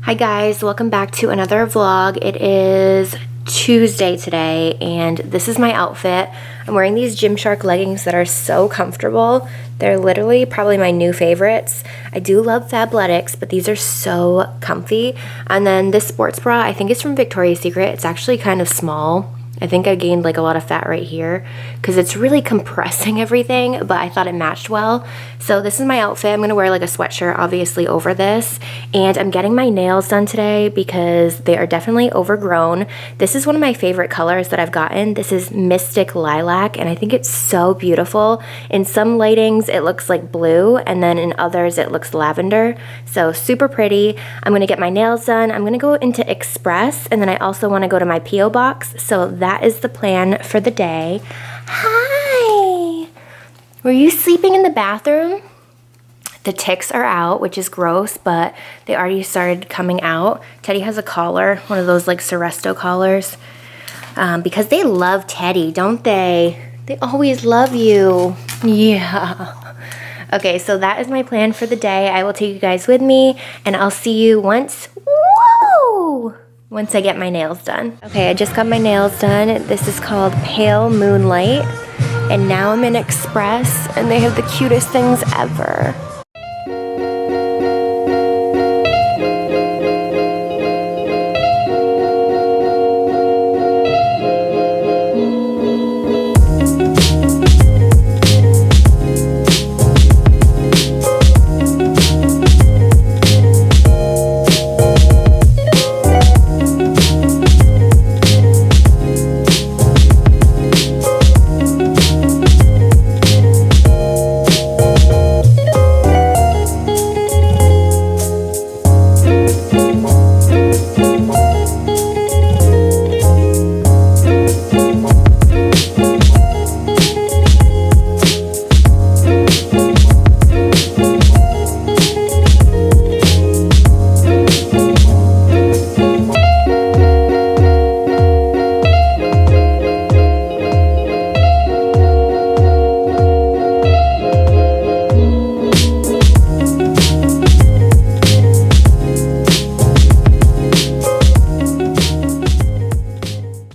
Hi guys, welcome back to another vlog. It is Tuesday today and this is my outfit. I'm wearing these Gymshark leggings that are so comfortable. They're literally probably my new favorites. I do love Fabletics, but these are so comfy. And then this sports bra, I think it's from Victoria's Secret. It's actually kind of small. I think I gained like a lot of fat right here because it's really compressing everything, but I thought it matched well. So this is my outfit. I'm gonna wear like a sweatshirt obviously over this, and I'm getting my nails done today because they are definitely overgrown. This is one of my favorite colors that I've gotten. This is Mystic Lilac, and I think it's so beautiful. In some lightings it looks like blue, and then in others it looks lavender. So super pretty. I'm gonna get my nails done. I'm gonna go into Express, and then I also wanna go to my P.O. box. So that is the plan for the day. Hi! Were you sleeping in the bathroom? The ticks are out, which is gross, but they already started coming out. Teddy has a collar, one of those like Seresto collars, because they love Teddy, don't they? They always love you. Yeah. Okay, so that is my plan for the day. I will take you guys with me, and I'll see you once I get my nails done. Okay, I just got my nails done. This is called Pale Moonlight. And now I'm in Express, and they have the cutest things ever.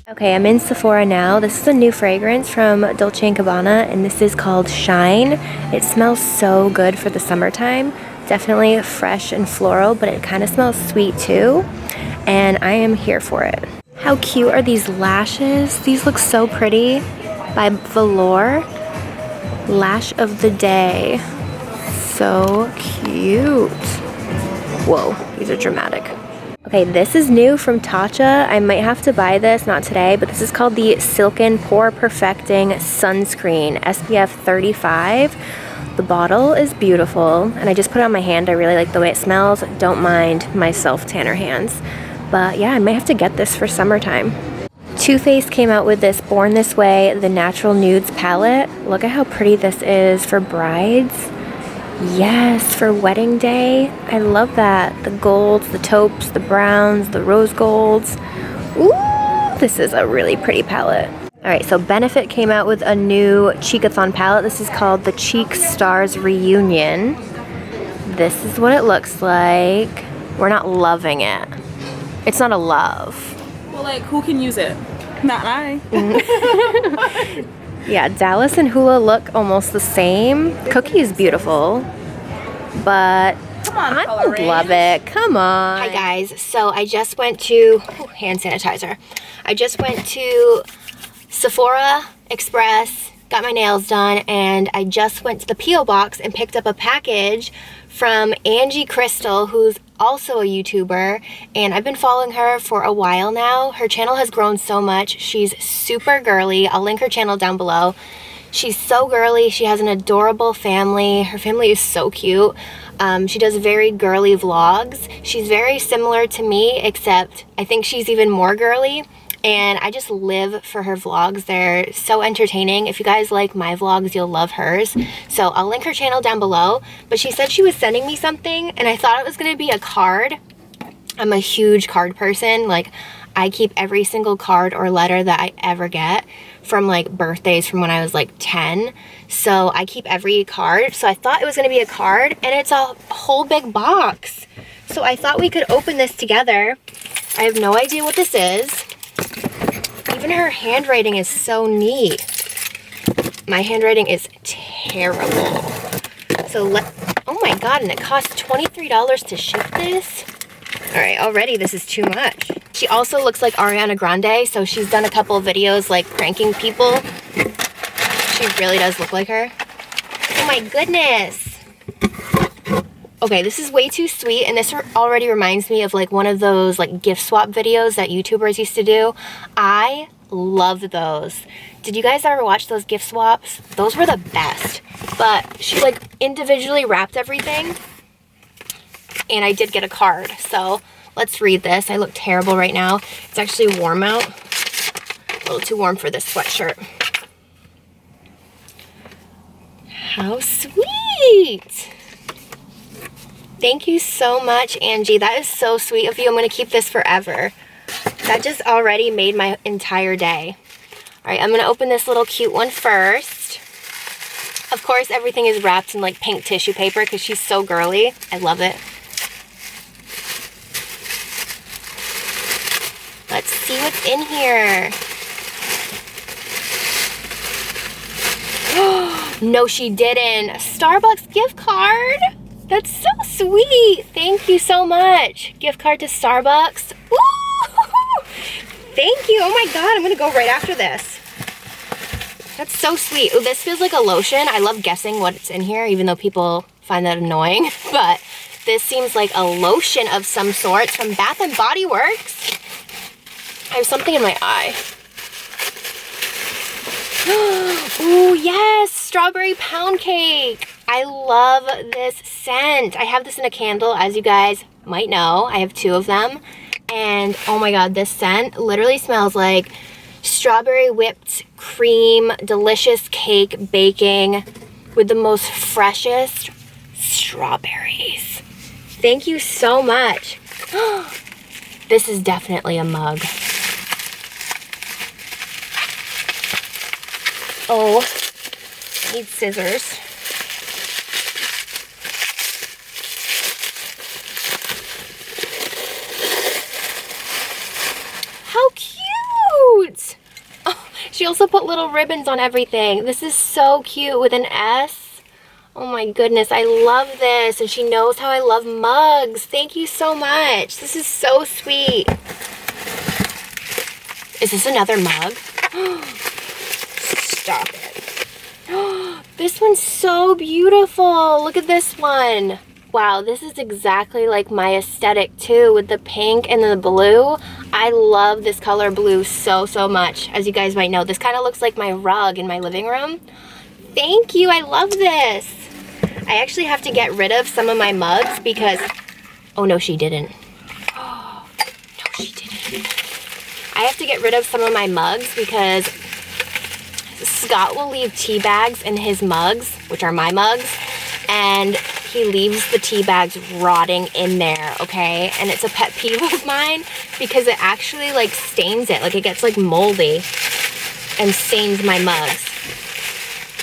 Okay, I'm in Sephora now. This is a new fragrance from Dolce & Gabbana, and this is called Shine. It smells so good for the summertime. Definitely fresh and floral, but it kind of smells sweet too. And I am here for it. How cute are these lashes? These look so pretty. By Velour. Lash of the Day. So cute. Whoa, these are dramatic. Okay, this is new from Tatcha. I might have to buy this, not today, but this is called the Silken Pore Perfecting Sunscreen, SPF 35. The bottle is beautiful, and I just put it on my hand. I really like the way it smells. Don't mind my self-tanner hands. But yeah, I might have to get this for summertime. Too Faced came out with this Born This Way, the Natural Nudes palette. Look at how pretty this is for brides. Yes, for wedding day. I love that. The golds, the taupes, the browns, the rose golds. Ooh, this is a really pretty palette. All right, so Benefit came out with a new Cheekathon palette. This is called the Cheek Stars Reunion. This is what it looks like. We're not loving it. It's not a love. Well, like, who can use it? Not I. Yeah, Dallas and Hula look almost the same. Cookie is beautiful, but I don't love it. Come on. Hi guys, so I just went to, hand sanitizer. I just went to Sephora, Express, got my nails done, and I just went to the P.O. box and picked up a package from Angie Crystals, who's also a YouTuber, and I've been following her for a while now. Her channel has grown so much. She's super girly. I'll link her channel down below. She's so girly. She has an adorable family. Her family is so cute. She does very girly vlogs. She's very similar to me, except I think she's even more girly. And I just live for her vlogs. They're so entertaining. If you guys like my vlogs, you'll love hers. So I'll link her channel down below. But she said she was sending me something, and I thought it was gonna be a card. I'm a huge card person. Like, I keep every single card or letter that I ever get from like birthdays from when I was like 10. So I keep every card. So I thought it was gonna be a card, and it's a whole big box. So I thought we could open this together. I have no idea what this is. Even her handwriting is so neat. My handwriting is terrible. So oh my God, and it costs $23 to ship this? All right, already this is too much. She also looks like Ariana Grande, so she's done a couple of videos like pranking people. She really does look like her. Oh my goodness. Okay, this is way too sweet, and this already reminds me of like one of those like gift swap videos that YouTubers used to do. I loved those. Did you guys ever watch those gift swaps? Those were the best. But she like individually wrapped everything, and I did get a card. So let's read this. I look terrible right now. It's actually warm out. A little too warm for this sweatshirt. How sweet! Thank you so much, Angie. That is so sweet of you. I'm going to keep this forever. That just already made my entire day. All right, I'm going to open this little cute one first. Of course, everything is wrapped in like pink tissue paper because she's so girly. I love it. Let's see what's in here. No, she didn't. A Starbucks gift card? That's so sweet. Thank you so much. Gift card to Starbucks. Woo! Thank you. Oh my God, I'm gonna go right after this. That's so sweet. Ooh, this feels like a lotion. I love guessing what's in here, even though people find that annoying. But this seems like a lotion of some sort from Bath and Body Works. I have something in my eye. Ooh, yes, strawberry pound cake. I love this scent. I have this in a candle, as you guys might know. I have 2 of them. And oh my God, this scent literally smells like strawberry whipped cream, delicious cake baking with the most freshest strawberries. Thank you so much. This is definitely a mug. Oh, I need scissors. How cute! Oh, she also put little ribbons on everything. This is so cute with an S. Oh my goodness, I love this. And she knows how I love mugs. Thank you so much. This is so sweet. Is this another mug? Stop it. This one's so beautiful. Look at this one. Wow, this is exactly like my aesthetic too, with the pink and the blue. I love this color blue so, so much. As you guys might know, this kind of looks like my rug in my living room. Thank you, I love this. I actually have to get rid of some of my mugs because, oh no, she didn't. Oh, no, she didn't. I have to get rid of some of my mugs because Scott will leave tea bags in his mugs, which are my mugs, and he leaves the tea bags rotting in there, okay? And it's a pet peeve of mine because it actually like stains it. Like it gets like moldy and stains my mugs.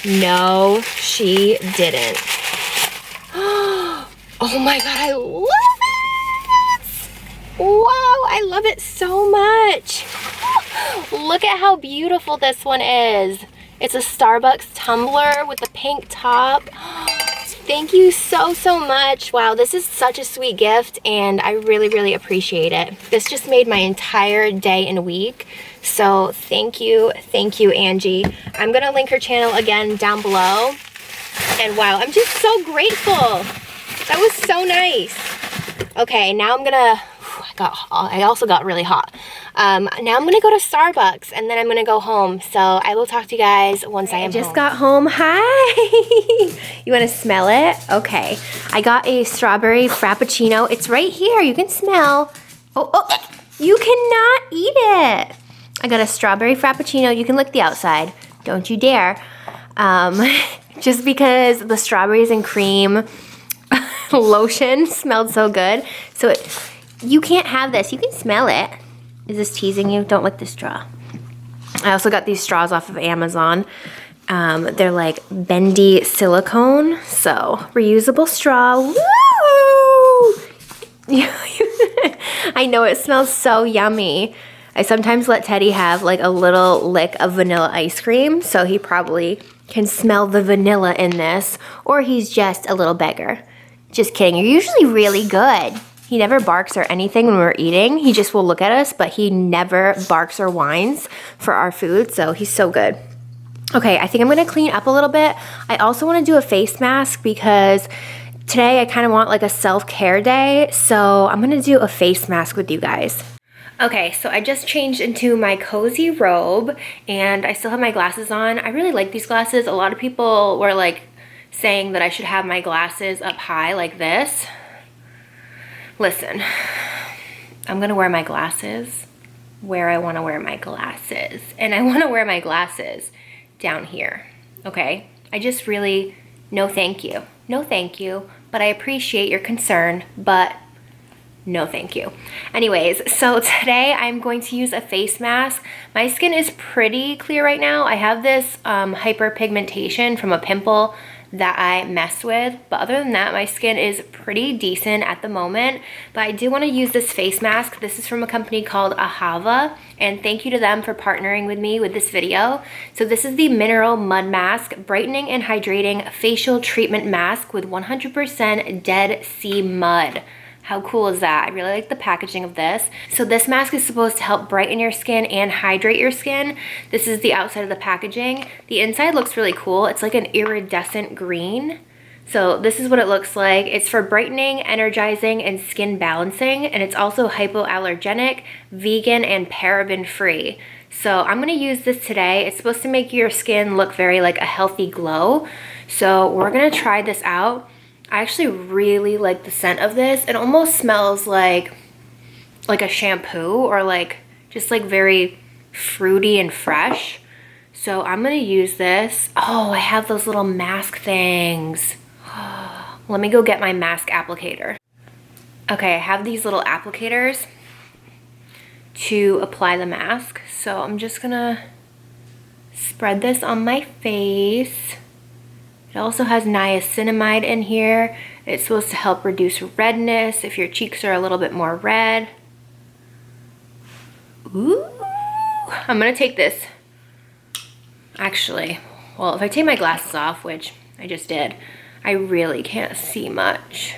No, she didn't. Oh my God, I love it! Wow, I love it so much. Look at how beautiful this one is. It's a Starbucks tumbler with the pink top. Thank you so, so much. Wow, this is such a sweet gift and I really, really appreciate it. This just made my entire day and week. So thank you, Angie. I'm gonna link her channel again down below. And wow, I'm just so grateful. That was so nice. Okay, now I'm gonna, I also got really hot. Now I'm gonna go to Starbucks and then I'm gonna go home. So I will talk to you guys once I am home. I just got home. Hi. You wanna smell it? Okay. I got a strawberry frappuccino. It's right here. You can smell. Oh, you cannot eat it. I got a strawberry frappuccino. You can lick the outside. Don't you dare. Just because the strawberries and cream lotion smelled so good. So you can't have this. You can smell it. Is this teasing you? Don't lick the straw. I also got these straws off of Amazon. They're like bendy silicone. So reusable straw. Woo! I know, it smells so yummy. I sometimes let Teddy have like a little lick of vanilla ice cream, so he probably can smell the vanilla in this, or he's just a little beggar. Just kidding, you're usually really good. He never barks or anything when we're eating. He just will look at us, but he never barks or whines for our food, so he's so good. Okay, I think I'm gonna clean up a little bit. I also wanna do a face mask because today I kind of want like a self-care day, so I'm gonna do a face mask with you guys. Okay, so I just changed into my cozy robe and I still have my glasses on. I really like these glasses. A lot of people were like saying that I should have my glasses up high like this. Listen, I'm gonna wear my glasses where I wanna wear my glasses. And I wanna wear my glasses down here, okay? I just really, no thank you. No thank you, but I appreciate your concern, but no thank you. Anyways, so today I'm going to use a face mask. My skin is pretty clear right now. I have this hyperpigmentation from a pimple that I messed with, but other than that, my skin is pretty decent at the moment. But I do want to use this face mask. This is from a company called Ahava, and thank you to them for partnering with me with this video. So this is the Mineral Mud Mask Brightening and Hydrating Facial Treatment Mask with 100% Dead Sea Mud. How cool is that? I really like the packaging of this. So this mask is supposed to help brighten your skin and hydrate your skin. This is the outside of the packaging. The inside looks really cool. It's like an iridescent green. So this is what it looks like. It's for brightening, energizing, and skin balancing. And it's also hypoallergenic, vegan, and paraben free. So I'm gonna use this today. It's supposed to make your skin look very like a healthy glow. So we're gonna try this out. I actually really like the scent of this. It almost smells like a shampoo or like just like very fruity and fresh. So I'm gonna use this. Oh, I have those little mask things. Let me go get my mask applicator. Okay, I have these little applicators to apply the mask. So I'm just gonna spread this on my face. It also has niacinamide in here. It's supposed to help reduce redness if your cheeks are a little bit more red. Ooh, I'm gonna take this. Actually, well, if I take my glasses off, which I just did, I really can't see much.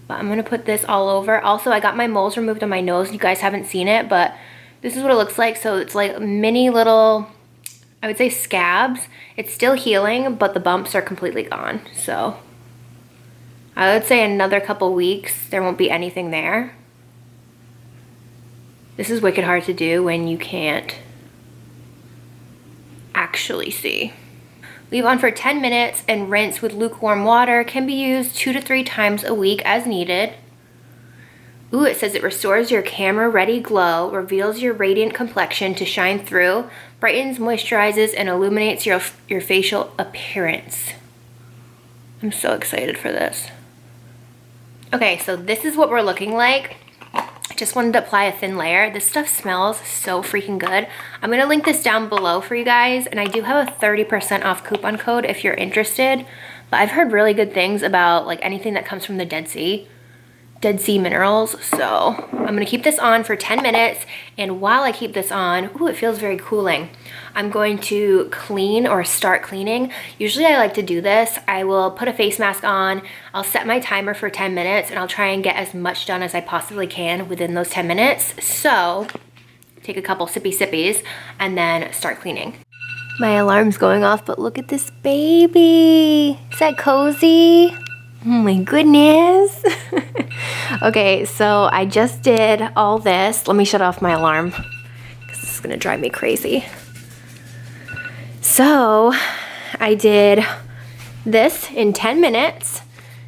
But I'm gonna put this all over. Also, I got my moles removed on my nose. You guys haven't seen it, but this is what it looks like. So it's like mini little, I would say, scabs. It's still healing, but the bumps are completely gone. So I would say another couple weeks, there won't be anything there. This is wicked hard to do when you can't actually see. Leave on for 10 minutes and rinse with lukewarm water. Can be used 2 to 3 times a week as needed. Ooh, it says it restores your camera-ready glow, reveals your radiant complexion to shine through, brightens, moisturizes, and illuminates your facial appearance. I'm so excited for this. Okay, so this is what we're looking like. I just wanted to apply a thin layer. This stuff smells so freaking good. I'm gonna link this down below for you guys, and I do have a 30% off coupon code if you're interested. But I've heard really good things about like anything that comes from the Dead Sea minerals. So I'm gonna keep this on for 10 minutes, and while I keep this on, ooh, it feels very cooling. I'm going to clean or start cleaning. Usually I like to do this. I will put a face mask on, I'll set my timer for 10 minutes, and I'll try and get as much done as I possibly can within those 10 minutes. So take a couple sippy sippies and then start cleaning. My alarm's going off, but look at this baby. Is that cozy? Oh my goodness. Okay, so I just did all this. Let me shut off my alarm because this is gonna drive me crazy. So I did this in 10 minutes,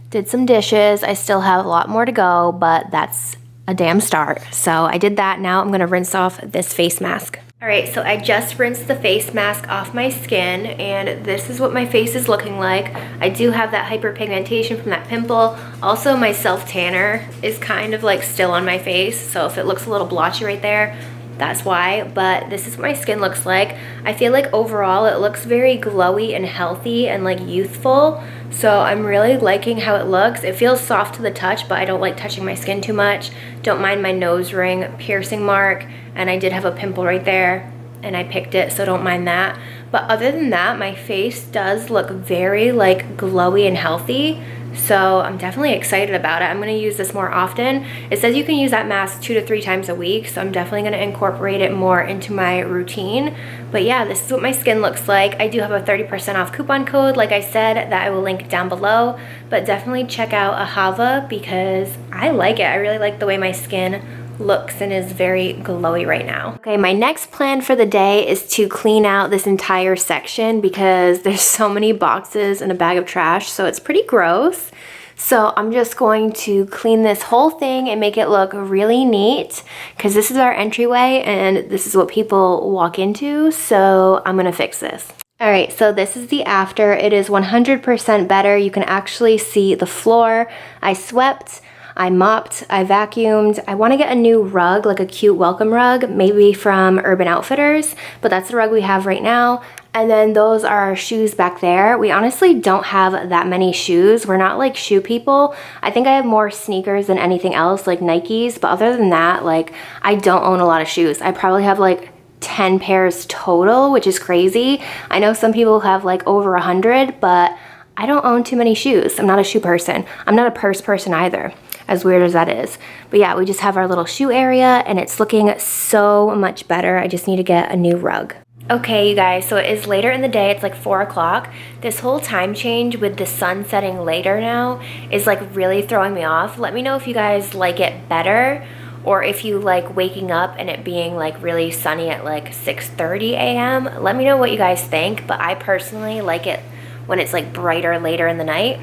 did some dishes. I still have a lot more to go, but that's a damn start. So I did that. Now I'm gonna rinse off this face mask. All right, so I just rinsed the face mask off my skin, and this is what my face is looking like. I do have that hyperpigmentation from that pimple. Also, my self tanner is kind of like still on my face, so if it looks a little blotchy right there, that's why, but this is what my skin looks like. I feel like overall it looks very glowy and healthy and like youthful, so I'm really liking how it looks. It feels soft to the touch, but I don't like touching my skin too much. Don't mind my nose ring piercing mark, and I did have a pimple right there and I picked it, so don't mind that. But other than that, my face does look very like glowy and healthy. So I'm definitely excited about it. I'm gonna use this more often. It says you can use that mask 2 to 3 times a week, so I'm definitely gonna incorporate it more into my routine. But yeah, this is what my skin looks like. I do have a 30% off coupon code, like I said, that I will link down below. But definitely check out Ahava because I like it. I really like the way my skin looks and is very glowy right now. Okay, my next plan for the day is to clean out this entire section because there's so many boxes and a bag of trash, so it's pretty gross. So I'm just going to clean this whole thing and make it look really neat because this is our entryway and this is what people walk into, so I'm gonna fix this. All right, so this is the after. It is 100% better. You can actually see the floor. I swept, I mopped, I vacuumed. I want to get a new rug, like a cute welcome rug, maybe from Urban Outfitters, but that's the rug we have right now. And then those are our shoes back there. We honestly don't have that many shoes. We're not like shoe people. I think I have more sneakers than anything else, like Nikes, but other than that, like I don't own a lot of shoes. I probably have like 10 pairs total, which is crazy. I know some people have like over 100, but I don't own too many shoes. I'm not a shoe person. I'm not a purse person either, as weird as that is. But yeah, we just have our little shoe area and it's looking so much better. I just need to get a new rug. Okay, you guys, so it is later in the day. It's like 4 o'clock. This whole time change with the sun setting later now is like really throwing me off. Let me know if you guys like it better or if you like waking up and it being like really sunny at like 6:30 a.m. Let me know what you guys think, but I personally like it when it's like brighter later in the night,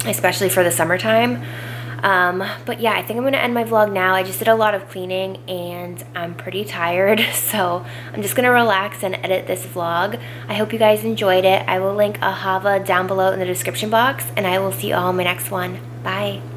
especially for the summertime. But yeah, I think I'm gonna end my vlog now. I just did a lot of cleaning and I'm pretty tired, so I'm just gonna relax and edit this vlog. I hope you guys enjoyed it. I will link Ahava down below in the description box, and I will see you all in my next one. Bye.